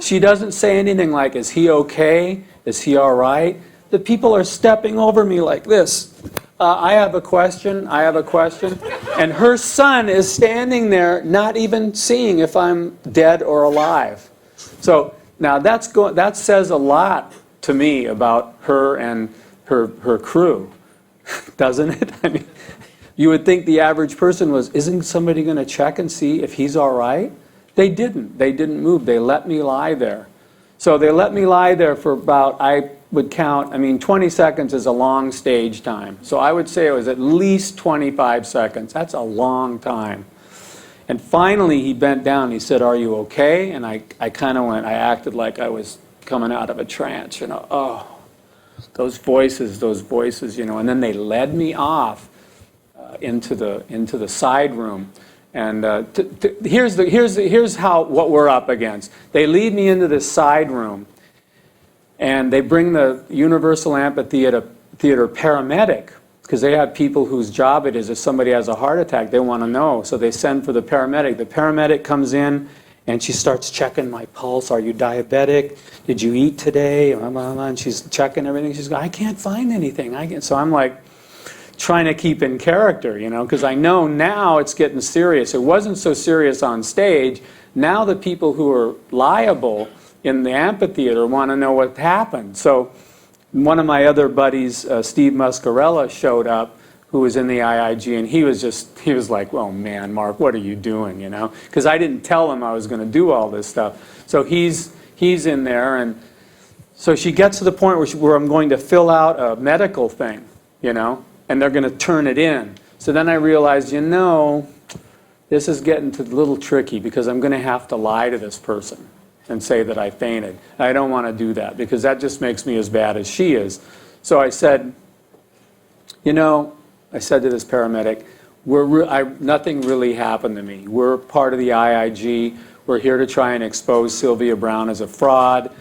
She doesn't say anything like, is he okay? Is he all right? The people are stepping over me like this. I have a question. And her son is standing there not even seeing if I'm dead or alive. So now that says a lot to me about her and her crew, doesn't it? I mean, you would think the average person isn't somebody going to check and see if he's all right? They didn't. They didn't move. They let me lie there. So they let me lie there for about, I would count, 20 seconds is a long stage time. So I would say it was at least 25 seconds. That's a long time. And finally he bent down. He said, are you okay? And I kind of went, I acted like I was coming out of a trance, Oh, those voices, And then they led me off into the side room. And here's what we're up against. They lead me into this side room, and they bring the Universal Amphitheater paramedic, because they have people whose job it is, if somebody has a heart attack, they want to know. So they send for the paramedic. The paramedic comes in, and she starts checking my pulse. Are you diabetic? Did you eat today? And she's checking everything. She's going, I can't find anything. So I'm like, trying to keep in character, because I know now it's getting serious. It wasn't so serious on stage. Now the people who are liable in the amphitheater want to know what happened. So one of my other buddies, Steve Muscarella, showed up, who was in the IIG, and he was like, well, man, Mark, what are you doing, Because I didn't tell him I was going to do all this stuff. So he's in there, and so she gets to the point where I'm going to fill out a medical thing, and they're going to turn it in. So then I realized, this is getting a little tricky because I'm going to have to lie to this person and say that I fainted. I don't want to do that because that just makes me as bad as she is. So I said, I said to this paramedic, nothing really happened to me. We're part of the IIG. We're here to try and expose Sylvia Brown as a fraud.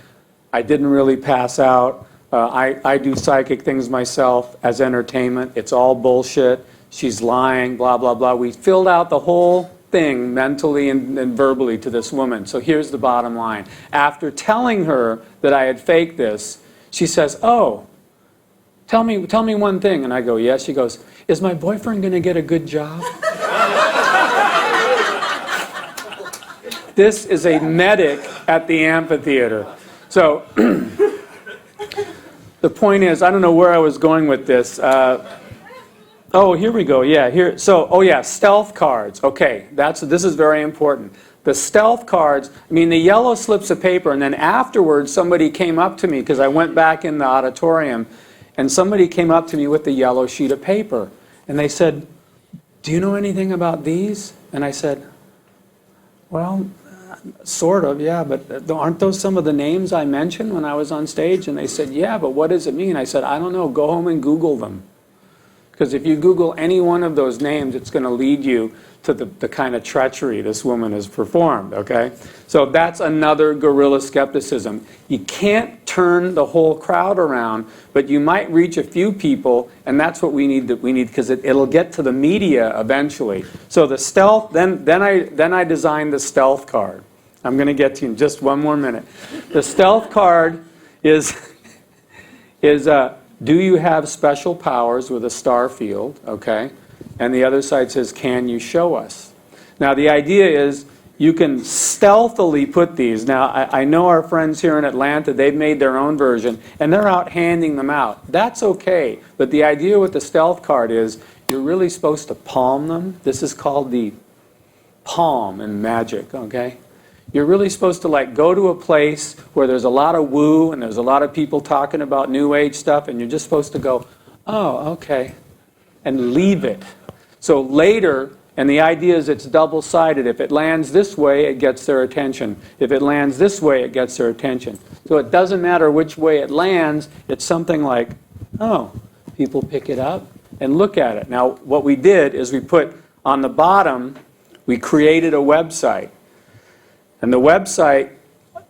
I didn't really pass out. I do psychic things myself as entertainment. It's all bullshit. She's lying, blah, blah, blah. We filled out the whole thing mentally and verbally to this woman. So here's the bottom line. After telling her that I had faked this, she says, oh, tell me one thing. And I go, yes. She goes, is my boyfriend going to get a good job? This is a medic at the amphitheater. So the point is, I don't know where I was going with this. Oh, here we go. Yeah, here. So, stealth cards. Okay, this is very important. The stealth cards, the yellow slips of paper, and then afterwards somebody came up to me, because I went back in the auditorium, and somebody came up to me with the yellow sheet of paper. And they said, do you know anything about these? And I said, well, sort of, yeah, but aren't those some of the names I mentioned when I was on stage? And they said, yeah, but what does it mean? I said, I don't know, go home and Google them. Because if you Google any one of those names, it's going to lead you to the kind of treachery this woman has performed, okay? So that's another guerrilla skepticism. You can't turn the whole crowd around, but you might reach a few people, and that's what we need, because it'll get to the media eventually. So the stealth, then I designed the stealth card. I'm going to get to you in just one more minute. The stealth card is do you have special powers with a star field, okay? And the other side says, can you show us? Now, the idea is you can stealthily put these. Now, I know our friends here in Atlanta, they've made their own version, and they're out handing them out. That's okay, but the idea with the stealth card is you're really supposed to palm them. This is called the palm in magic, okay? You're really supposed to like go to a place where there's a lot of woo and there's a lot of people talking about New Age stuff, and you're just supposed to go, oh, okay, and leave it. So later, and the idea is it's double-sided. If it lands this way, it gets their attention. If it lands this way, it gets their attention. So it doesn't matter which way it lands. It's something like, oh, people pick it up and look at it. Now, what we did is we put on the bottom, we created a website. And the website,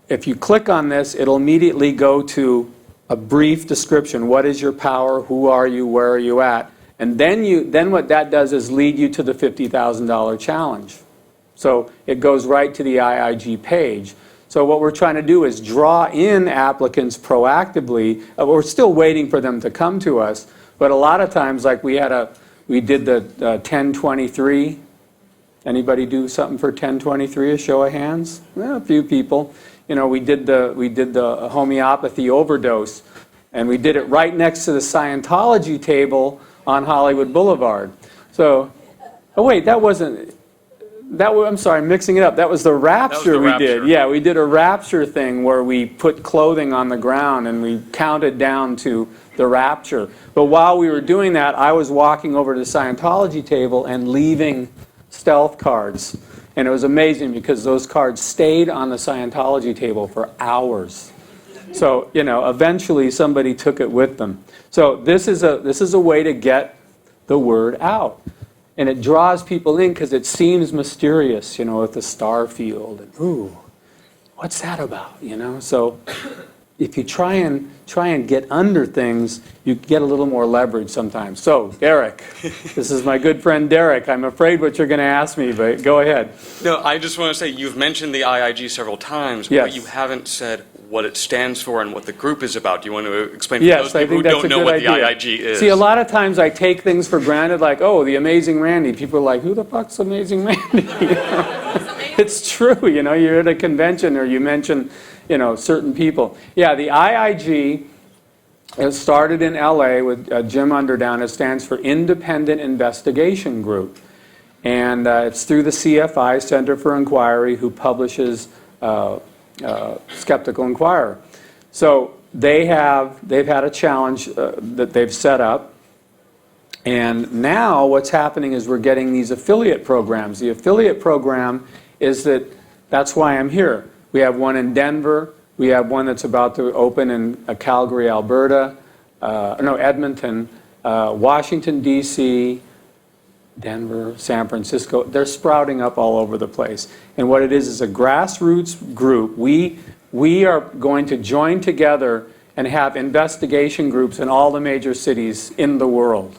if you click on this, it'll immediately go to a brief description. What is your power? Who are you? Where are you at? And then what that does is lead you to the $50,000 challenge. So it goes right to the IIG page. So what we're trying to do is draw in applicants proactively. We're still waiting for them to come to us, but a lot of times, like we did the 1023. Anybody do something for 1023? A show of hands? Well, a few people. You know, we did the homeopathy overdose, and we did it right next to the Scientology table on Hollywood Boulevard. So, oh wait, I'm sorry, I'm mixing it up. That was the rapture we did. Yeah, we did a rapture thing where we put clothing on the ground and we counted down to the rapture. But while we were doing that, I was walking over to the Scientology table and leaving stealth cards. And it was amazing because those cards stayed on the Scientology table for hours. So, you know, eventually somebody took it with them. So this is a way to get the word out. And it draws people in because it seems mysterious, you know, with the star field. And, ooh, what's that about, you know? So if you try and get under things, you get a little more leverage sometimes. So, Derek, this is my good friend Derek. I'm afraid what you're going to ask me, but go ahead. No, I just want to say you've mentioned the IIG several times, yes, but you haven't said what it stands for and what the group is about. Do you want to explain to Yes, those people who don't know what the IIG is? See, a lot of times I take things for granted, like, oh, the Amazing Randy. People are like, who the fuck's Amazing Randy? It's true, you know, you're at a convention or you mention, you know, certain people. Yeah, the IIG started in LA with Jim Underdown. It stands for Independent Investigation Group. And it's through the CFI, Center for Inquiry, who publishes Skeptical Inquirer. So they've had a challenge that they've set up. And now what's happening is we're getting these affiliate programs. The affiliate program is that's why I'm here. We have one in Denver. We have one that's about to open in Calgary, Alberta. Edmonton, Washington, D.C., Denver, San Francisco. They're sprouting up all over the place. And what it is a grassroots group. We are going to join together and have investigation groups in all the major cities in the world.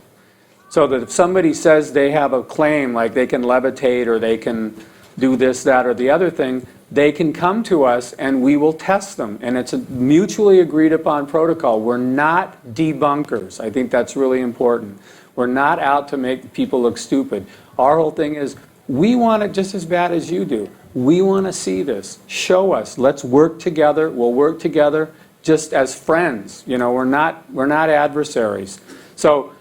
So that if somebody says they have a claim, like they can levitate or they can do this, that, or the other thing, they can come to us and we will test them. And it's a mutually agreed upon protocol. We're not debunkers. I think that's really important. We're not out to make people look stupid. Our whole thing is we want it just as bad as you do. We want to see this. Show us. Let's work together. We'll work together just as friends. You know, we're not adversaries. So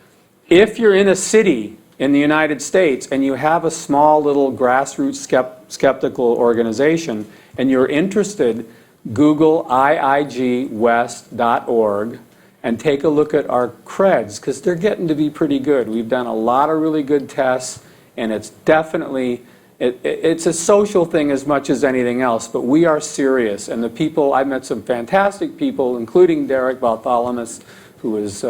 if you're in a city in the United States and you have a small little grassroots skeptical organization and you're interested, Google iigwest.org and take a look at our creds, because they're getting to be pretty good. We've done a lot of really good tests, and it's definitely, it's a social thing as much as anything else, but we are serious. And the people, I've met some fantastic people, including Derek Bartholomew, who is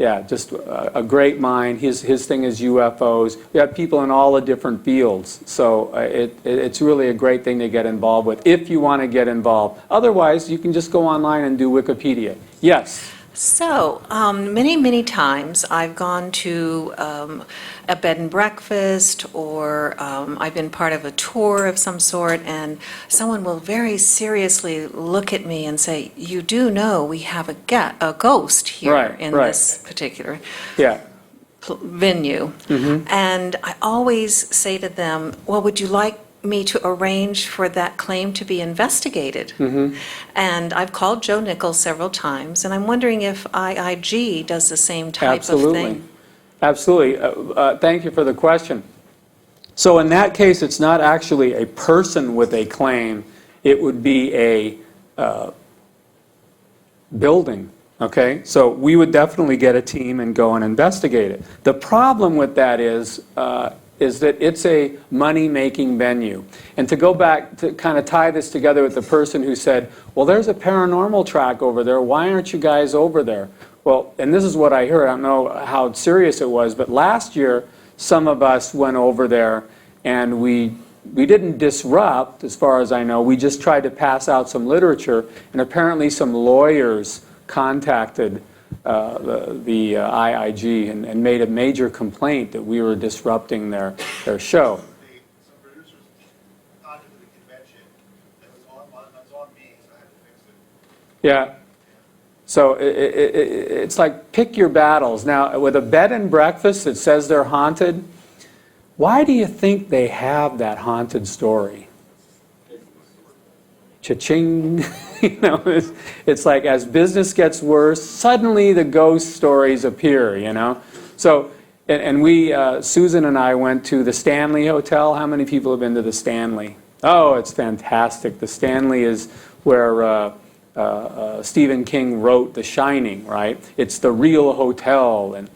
just a great mind. His thing is UFOs. We have people in all the different fields. So it's really a great thing to get involved with if you want to get involved. Otherwise, you can just go online and do Wikipedia. Yes? So, many times I've gone to a bed and breakfast, or I've been part of a tour of some sort, and someone will very seriously look at me and say, you do know we have a ghost here in this particular. Yeah. venue. And I always say to them, well, would you like me to arrange for that claim to be investigated? And I've called Joe Nichols several times, and I'm wondering if IIG does the same type of thing. Absolutely. Thank you for the question. So in that case, it's not actually a person with a claim. It would be a building. Okay? So we would definitely get a team and go and investigate it. The problem with that is that it's a money-making venue. And to go back to kind of tie this together with the person who said, well, there's a paranormal track over there. Why aren't you guys over there? Well, and this is what I heard. I don't know how serious it was, but last year, some of us went over there, and we didn't disrupt, as far as I know. We just tried to pass out some literature, and apparently some lawyers contacted the IIG and made a major complaint that we were disrupting their show. Some producers contacted the convention. It was on me, so I had to fix it. Yeah. So it's like, pick your battles. Now, with a bed and breakfast that says they're haunted, why do you think they have that haunted story? Cha-ching. You know, it's like as business gets worse, suddenly the ghost stories appear, you know. So, and we, Susan and I went to the Stanley Hotel. How many people have been to the Stanley? Oh, it's fantastic. The Stanley is where Stephen King wrote The Shining, right? It's the real hotel. And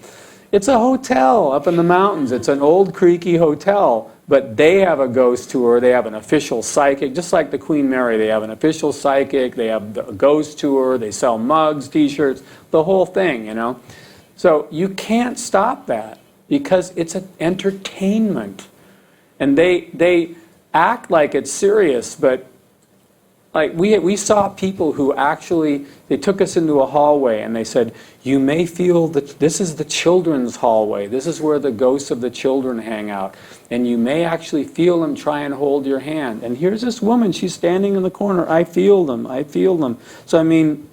it's a hotel up in the mountains. It's an old creaky hotel. But they have a ghost tour. They have an official psychic, just like the Queen Mary. They have an official psychic. They have a ghost tour. They sell mugs, T-shirts, the whole thing, you know. So you can't stop that because it's an entertainment. And they act like it's serious, but like we saw people who actually, they took us into a hallway and they said, you may feel that this is the children's hallway. This is where the ghosts of the children hang out. And you may actually feel them try and hold your hand. And here's this woman, she's standing in the corner. I feel them, I feel them. So I mean,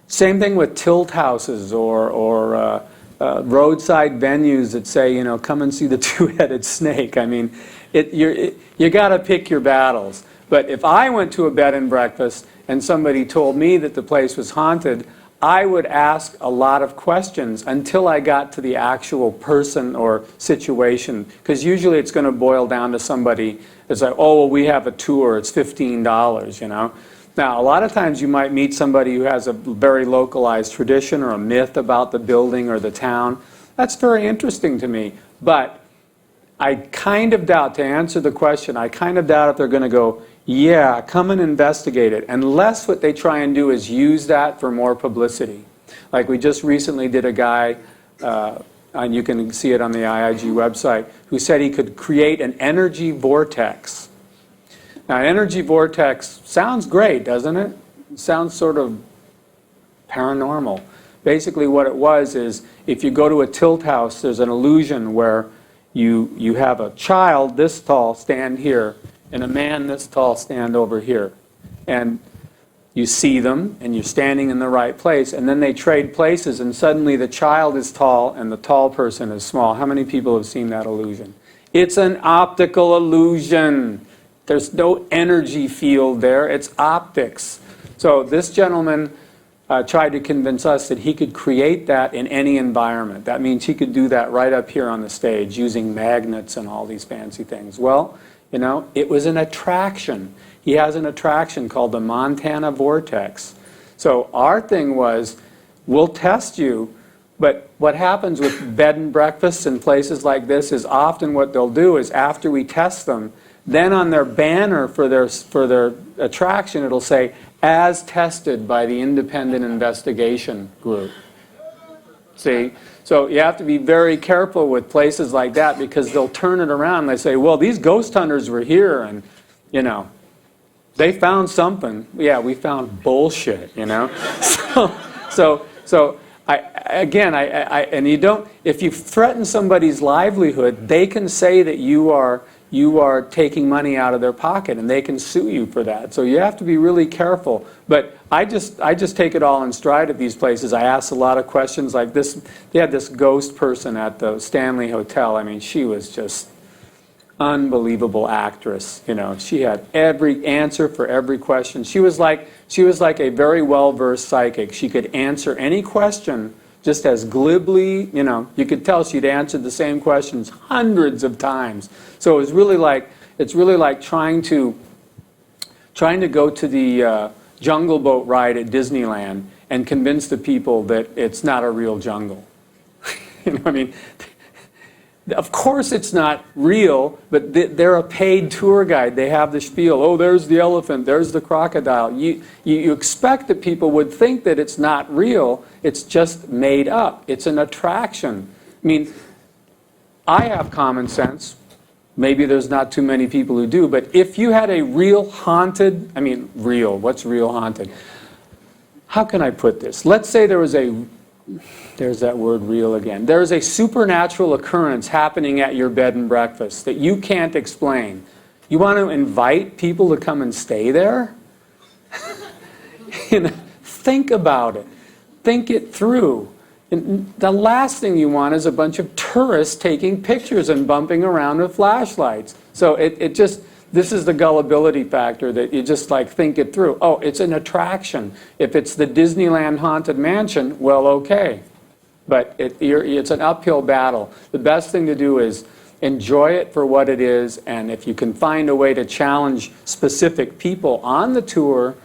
same thing with tilt houses or roadside venues that say, you know, come and see the two-headed snake. I mean, you got to pick your battles. But if I went to a bed and breakfast and somebody told me that the place was haunted, I would ask a lot of questions until I got to the actual person or situation. Because usually it's going to boil down to somebody that's like, oh, well, we have a tour, it's $15, you know. Now, a lot of times you might meet somebody who has a very localized tradition or a myth about the building or the town. That's very interesting to me. But I kind of doubt, to answer the question, I kind of doubt if they're going to go, yeah, come and investigate it, unless what they try and do is use that for more publicity. Like we just recently did a guy, and you can see it on the IIG website, who said he could create an energy vortex. Now, an energy vortex sounds great, doesn't it? It sounds sort of paranormal. Basically what it was is, if you go to a tilt house, there's an illusion where you have a child this tall stand here, and a man this tall stand over here. And you see them, and you're standing in the right place, and then they trade places, and suddenly the child is tall, and the tall person is small. How many people have seen that illusion? It's an optical illusion. There's no energy field there. It's optics. So this gentleman tried to convince us that he could create that in any environment. That means he could do that right up here on the stage using magnets and all these fancy things. Well, you know, it was an attraction. He has an attraction called the Montana Vortex. So our thing was, we'll test you, but what happens with bed and breakfasts and places like this is often what they'll do is after we test them, then on their banner for their attraction, it'll say, as tested by the independent investigation group. See? So you have to be very careful with places like that because they'll turn it around. They say, well, these ghost hunters were here and, you know, they found something. Yeah, we found bullshit, you know. So and you don't, if you threaten somebody's livelihood, they can say that you are you are taking money out of their pocket, and they can sue you for that. So you have to be really careful. But I just take it all in stride at these places. I ask a lot of questions like this. They had this ghost person at the Stanley Hotel. I mean, she was just unbelievable actress. You know, she had every answer for every question. She was like a very well-versed psychic. She could answer any question just as glibly. You know, you could tell she'd answered the same questions hundreds of times. So it's really like trying to go to the Jungle Boat ride at Disneyland and convince the people that it's not a real jungle. You know, I mean, of course it's not real, but they're a paid tour guide. They have the spiel. Oh, there's the elephant, there's the crocodile. You expect that people would think that it's not real. It's just made up. It's an attraction. I mean, I have common sense. Maybe there's not too many people who do, but if you had a real haunted, I mean, real, what's real haunted? How can I put this? Let's say there was there's that word real again. There is a supernatural occurrence happening at your bed and breakfast that you can't explain. You want to invite people to come and stay there? You know, think about it. Think it through. And the last thing you want is a bunch of tourists taking pictures and bumping around with flashlights. So this is the gullibility factor, that you just like think it through. Oh, it's an attraction. If it's the Disneyland Haunted Mansion, well, okay. But it's an uphill battle. The best thing to do is enjoy it for what it is, and if you can find a way to challenge specific people on the tour,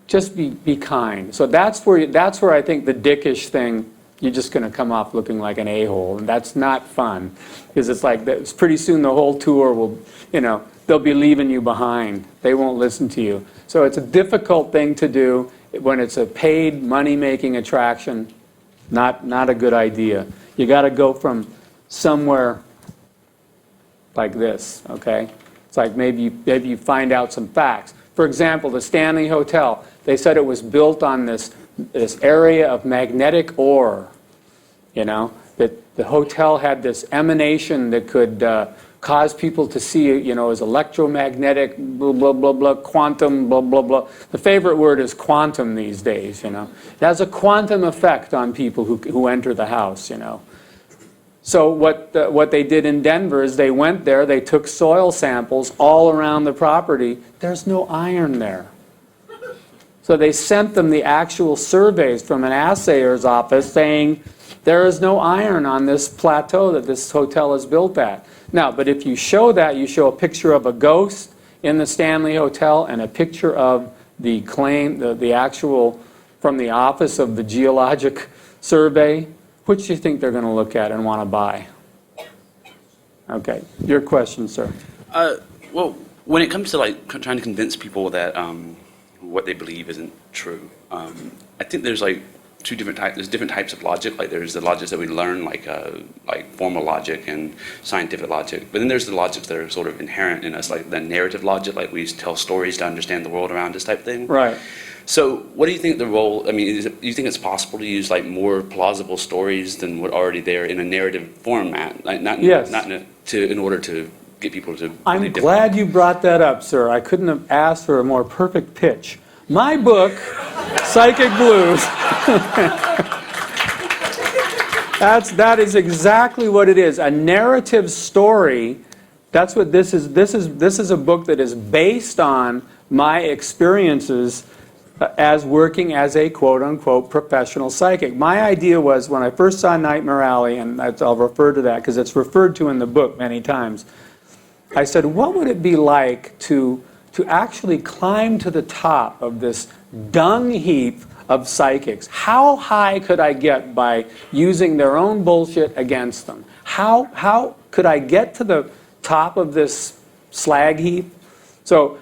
just be kind. So that's where I think the dickish thing, you're just going to come off looking like an a-hole, and that's not fun, because it's like pretty soon the whole tour will, you know, they'll be leaving you behind. They won't listen to you. So it's a difficult thing to do when it's a paid money-making attraction. Not a good idea. You got to go from somewhere like this, okay? It's like maybe you find out some facts. For example, the Stanley Hotel, they said it was built on this area of magnetic ore, you know, that the hotel had this emanation that could cause people to see, you know, as electromagnetic, blah, blah, blah, blah, quantum, blah, blah, blah. The favorite word is quantum these days, you know. It has a quantum effect on people who enter the house, you know. So what they did in Denver is they went there, they took soil samples all around the property. There's no iron there. So they sent them the actual surveys from an assayer's office saying there is no iron on this plateau that this hotel is built at. Now, but if you show that, you show a picture of a ghost in the Stanley Hotel and a picture of the claim, the actual, from the Office of the Geologic Survey, which do you think they're going to look at and want to buy? Okay, your question, sir. Well, when it comes to like trying to convince people that what they believe isn't true, I think there's like two different types. There's different types of logic. Like there's the logics that we learn, like formal logic and scientific logic. But then there's the logics that are sort of inherent in us, like the narrative logic, like we tell stories to understand the world around us type thing. Right. So what do you think the role, I mean, do you think it's possible to use like more plausible stories than what are already there in a narrative format? Like Yes. In order to get people to... I'm glad you brought that up, sir. I couldn't have asked for a more perfect pitch. My book, Psychic Blues, that is exactly what it is. A narrative story, that's what this is. This is a book that is based on my experiences as working as a quote-unquote professional psychic. My idea was, when I first saw Nightmare Alley, and I'll refer to that because it's referred to in the book many times, I said, what would it be like to actually climb to the top of this dung heap of psychics? How high could I get by using their own bullshit against them? How could I get to the top of this slag heap? So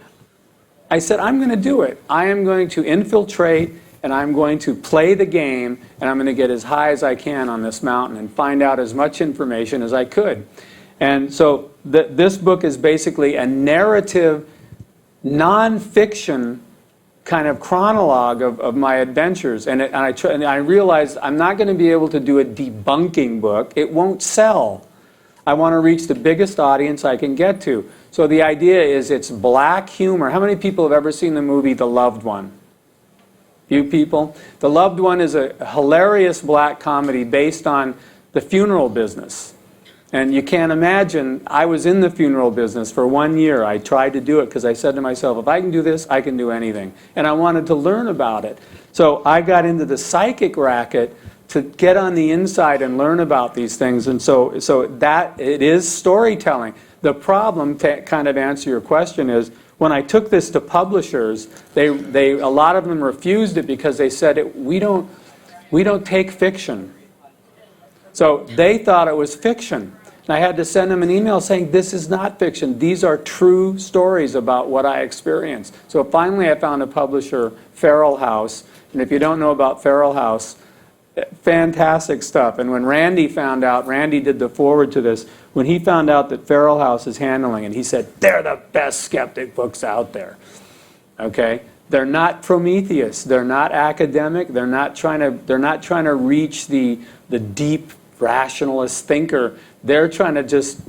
I said, I'm going to do it. I am going to infiltrate, and I'm going to play the game, and I'm going to get as high as I can on this mountain and find out as much information as I could. And so this book is basically a narrative, non-fiction kind of chronologue of my adventures. And I realized I'm not going to be able to do a debunking book. It won't sell. I want to reach the biggest audience I can get to. So the idea is it's black humor. How many people have ever seen the movie The Loved One? Few people. The Loved One is a hilarious black comedy based on the funeral business. And you can't imagine, I was in the funeral business for 1 year. I tried to do it because I said to myself, if I can do this, I can do anything. And I wanted to learn about it. So I got into the psychic racket to get on the inside and learn about these things. And so that, it is storytelling. The problem, to kind of answer your question, is when I took this to publishers, a lot of them refused it because they said, we don't take fiction. So they thought it was fiction. And I had to send them an email saying, this is not fiction. These are true stories about what I experienced. So finally I found a publisher, Feral House. And if you don't know about Feral House, fantastic stuff. And when Randy found out, Randy did the forward to this, when he found out that Feral House is handling it, he said, they're the best skeptic books out there. Okay? They're not Prometheus. They're not academic. They're not trying to reach the deep rationalist thinker. They're trying to just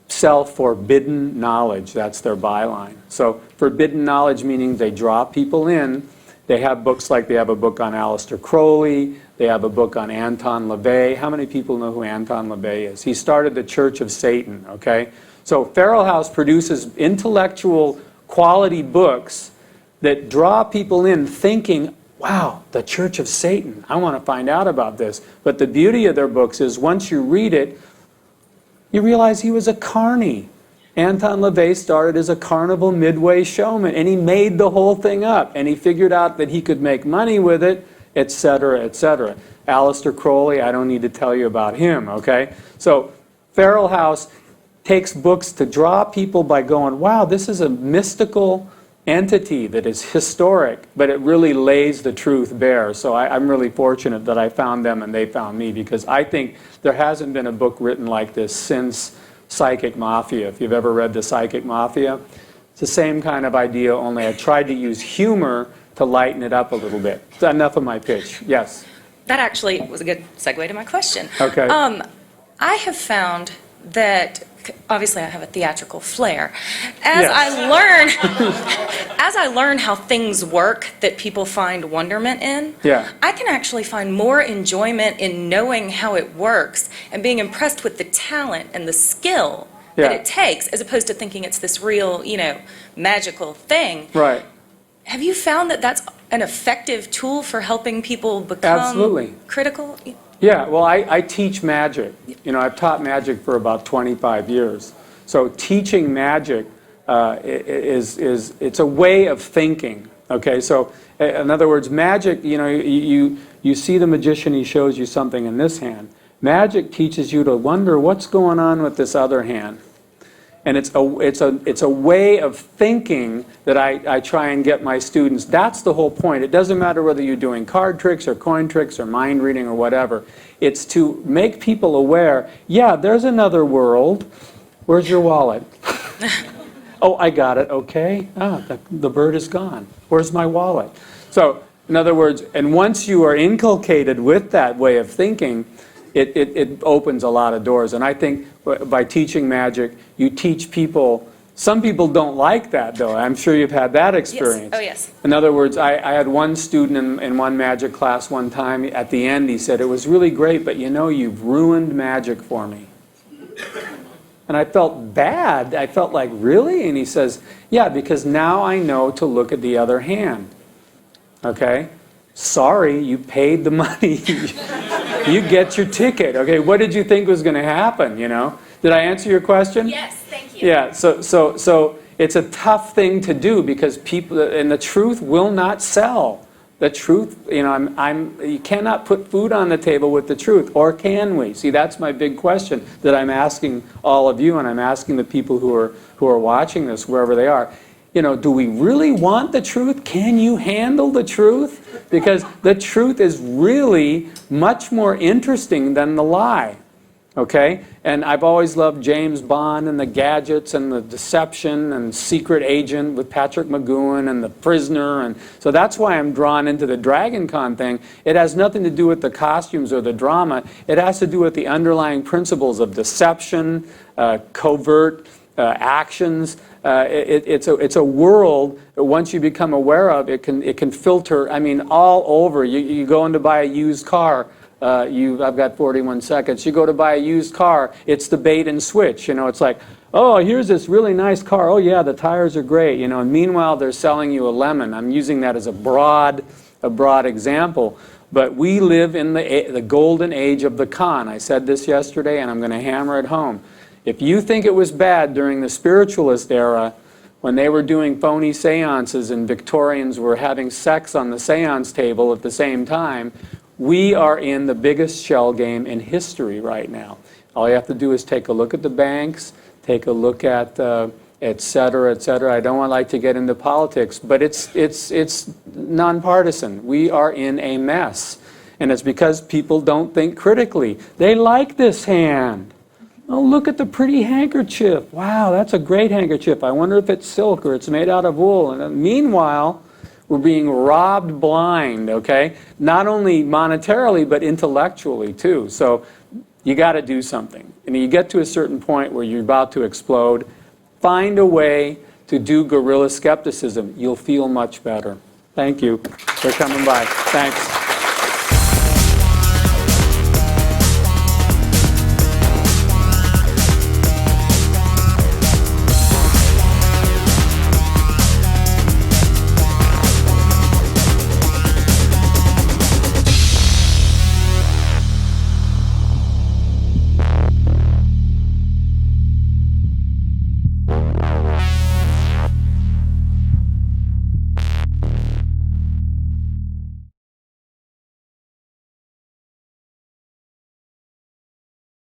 sell forbidden knowledge. That's their byline. So forbidden knowledge meaning they draw people in. They have books like they have a book on Aleister Crowley. They have a book on Anton LaVey. How many people know who Anton LaVey is? He started the Church of Satan, okay? So Feral House produces intellectual quality books that draw people in thinking, wow, the Church of Satan, I want to find out about this. But the beauty of their books is once you read it, you realize he was a carny. Anton LaVey started as a carnival midway showman, and he made the whole thing up, and he figured out that he could make money with it, etc., etc. Aleister Crowley, I don't need to tell you about him, okay? So Feral House takes books to draw people by going, wow, this is a mystical entity that is historic, but it really lays the truth bare. So I'm really fortunate that I found them and they found me, because I think there hasn't been a book written like this since Psychic Mafia. If you've ever read the Psychic Mafia, it's the same kind of idea, only I tried to use humor to lighten it up a little bit. So enough of my pitch. Yes? That actually was a good segue to my question. Okay. I have found that, obviously I have a theatrical flair. As Yes. I learn how things work that people find wonderment in, Yeah. I can actually find more enjoyment in knowing how it works and being impressed with the talent and the skill that Yeah. it takes, as opposed to thinking it's this real, magical thing. Right. Have you found that that's an effective tool for helping people become Absolutely. critical? Yeah, well, I teach magic. I've taught magic for about 25 years. So teaching magic it's a way of thinking. Okay, so in other words, magic, you see the magician, he shows you something in this hand. Magic teaches you to wonder what's going on with this other hand. And it's a way of thinking that I try and get my students. That's the whole point. It doesn't matter whether you're doing card tricks or coin tricks or mind reading or whatever. It's to make people aware, yeah, there's another world. Where's your wallet? Oh, I got it. Okay. The bird is gone. Where's my wallet? So, in other words, and once you are inculcated with that way of thinking, it opens a lot of doors. And I think by teaching magic, you teach people. Some people don't like that, though. I'm sure you've had that experience. Yes. Oh, yes. In other words, I had one student in one magic class one time. At the end, he said, it was really great, but you've ruined magic for me. And I felt bad. I felt like, really? And he says, yeah, because now I know to look at the other hand. Okay? Sorry, you paid the money. You get your ticket. Okay, what did you think was going to happen, Did I answer your question? Yes, thank you. Yeah, so it's a tough thing to do because people, and the truth will not sell. The truth, you cannot put food on the table with the truth, or can we? See, that's my big question that I'm asking all of you, and I'm asking the people who are watching this, wherever they are. Do we really want the truth? Can you handle the truth? Because the truth is really much more interesting than the lie. Okay? And I've always loved James Bond and the gadgets and the deception and Secret Agent with Patrick McGowan and the Prisoner. And so that's why I'm drawn into the Dragon Con thing. It has nothing to do with the costumes or the drama. It has to do with the underlying principles of deception, covert actions. It's a world that once you become aware of, it can filter, I mean, all over. You go in to buy a used car. I've got 41 seconds. You go to buy a used car, it's the bait and switch. You know, it's like, oh, here's this really nice car. Oh, yeah, the tires are great. You know, and meanwhile, they're selling you a lemon. I'm using that as a broad example. But we live in the golden age of the con. I said this yesterday, and I'm going to hammer it home. If you think it was bad during the spiritualist era, when they were doing phony seances and Victorians were having sex on the seance table at the same time, we are in the biggest shell game in history right now. All you have to do is take a look at the banks, take a look at et cetera, et cetera. I don't like to get into politics, but it's nonpartisan. We are in a mess. And it's because people don't think critically. They like this hand. Oh, look at the pretty handkerchief. Wow, that's a great handkerchief. I wonder if it's silk or it's made out of wool. And meanwhile, we're being robbed blind, okay? Not only monetarily, but intellectually, too. So you got to do something. And you get to a certain point where you're about to explode, find a way to do guerrilla skepticism. You'll feel much better. Thank you for coming by. Thanks.